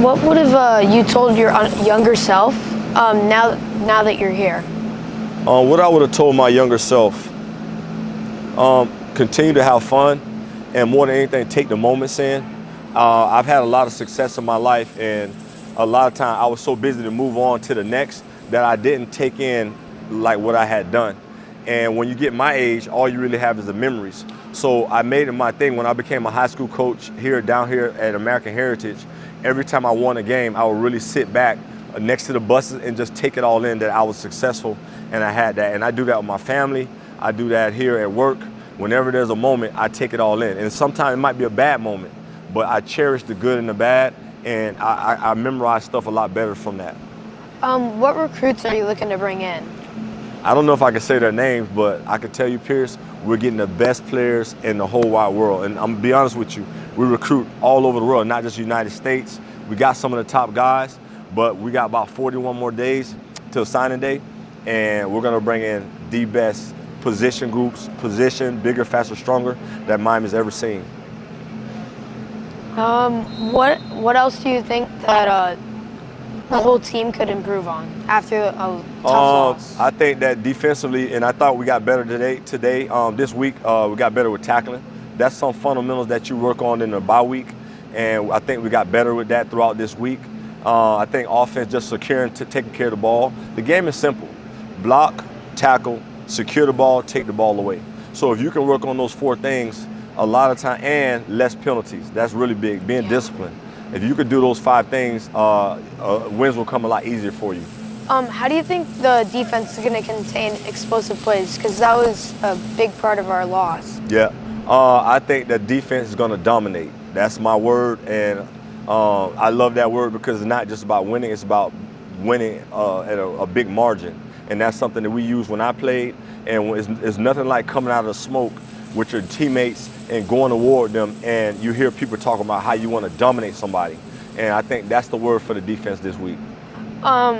What would have you told your younger self now that you're here? What I would have told my younger self, continue to have fun, and more than anything, take the moments in. I've had a lot of success in my life, and a lot of time I was so busy to move on to the next that I didn't take in like what I had done. And when you get my age, all you really have is the memories. So I made it my thing when I became a high school coach down here at American Heritage. Every time I won a game, I would really sit back next to the buses and just take it all in that I was successful and I had that. And I do that with my family. I do that here at work. Whenever there's a moment, I take it all in. And sometimes it might be a bad moment, but I cherish the good and the bad, and I memorize stuff a lot better from that. What recruits are you looking to bring in? I don't know if I can say their names, but I can tell you, Pierce, we're getting the best players in the whole wide world. And I'm gonna be honest with you, we recruit all over the world, not just the United States. We got some of the top guys, but we got about 41 more days till signing day, and we're gonna bring in the best position groups, bigger, faster, stronger that Miami's ever seen. What else do you think that the whole team could improve on after a tough loss? I think that defensively, and I thought we got better today. This week, we got better with tackling. That's some fundamentals that you work on in the bye week, and I think we got better with that throughout this week. I think offense just taking care of the ball. The game is simple: block, tackle, secure the ball, take the ball away. So if you can work on those four things, a lot of time, and less penalties. That's really big. Being disciplined. If you could do those five things, wins will come a lot easier for you. How do you think the defense is going to contain explosive plays? Because that was a big part of our loss. Yeah, I think that defense is going to dominate. That's my word, and I love that word because it's not just about winning, it's about winning at a big margin. And that's something that we used when I played, and it's nothing like coming out of the smoke with your teammates and going toward them, and you hear people talking about how you want to dominate somebody. And I think that's the word for the defense this week. How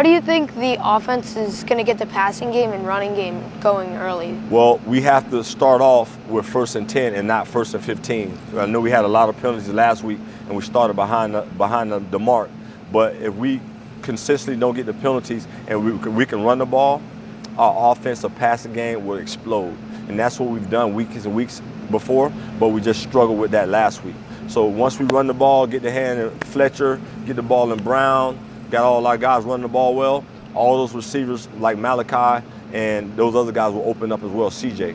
do you think the offense is going to get the passing game and running game going early? Well, we have to start off with 1st and 10 and not 1st and 15. I know we had a lot of penalties last week, and we started behind the mark. But if we consistently don't get the penalties and we can run the ball, our offensive passing game will explode. And that's what we've done weeks and weeks before, but we just struggled with that last week. So once we run the ball, get the hand in Fletcher, get the ball in Brown, got all our guys running the ball well, all those receivers like Malachi and those other guys will open up as well, CJ.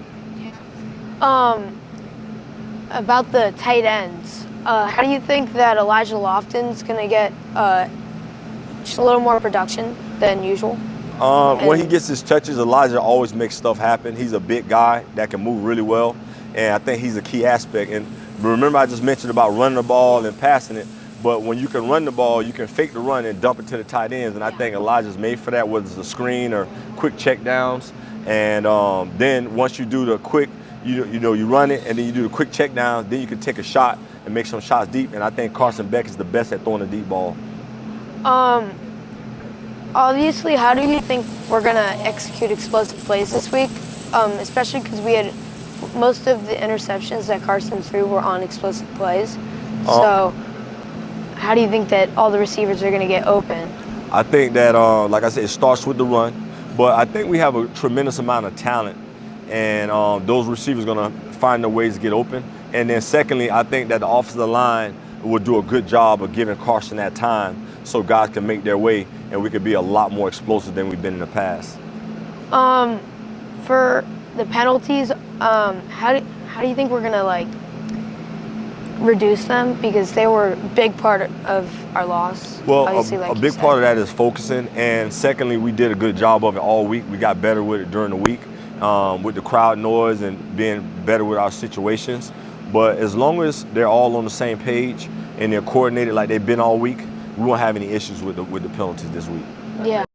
About the tight ends, how do you think that Elijah Lofton's going to get just a little more production than usual? When he gets his touches, Elijah always makes stuff happen. He's a big guy that can move really well, and I think he's a key aspect. And remember, I just mentioned about running the ball and passing it, but when you can run the ball, you can fake the run and dump it to the tight ends, and I think Elijah's made for that, whether it's a screen or quick check downs. And then once you do the quick, you run it, and then you do the quick check downs, then you can take a shot and make some shots deep, and I think Carson Beck is the best at throwing a deep ball. Obviously, how do you think we're going to execute explosive plays this week? Especially because we had most of the interceptions that Carson threw were on explosive plays. So how do you think that all the receivers are going to get open? I think that, like I said, it starts with the run, but I think we have a tremendous amount of talent, and those receivers are going to find their ways to get open. And then secondly, I think that the offensive line will do a good job of giving Carson that time so guys can make their way and we could be a lot more explosive than we've been in the past. For the penalties, how do you think we're gonna reduce them, because they were a big part of our loss? Well, a big part of that is focusing, and secondly, we did a good job of it all week. We got better with it during the week with the crowd noise and being better with our situations. But as long as they're all on the same page and they're coordinated like they've been all week, we won't have any issues with the penalties this week. Yeah.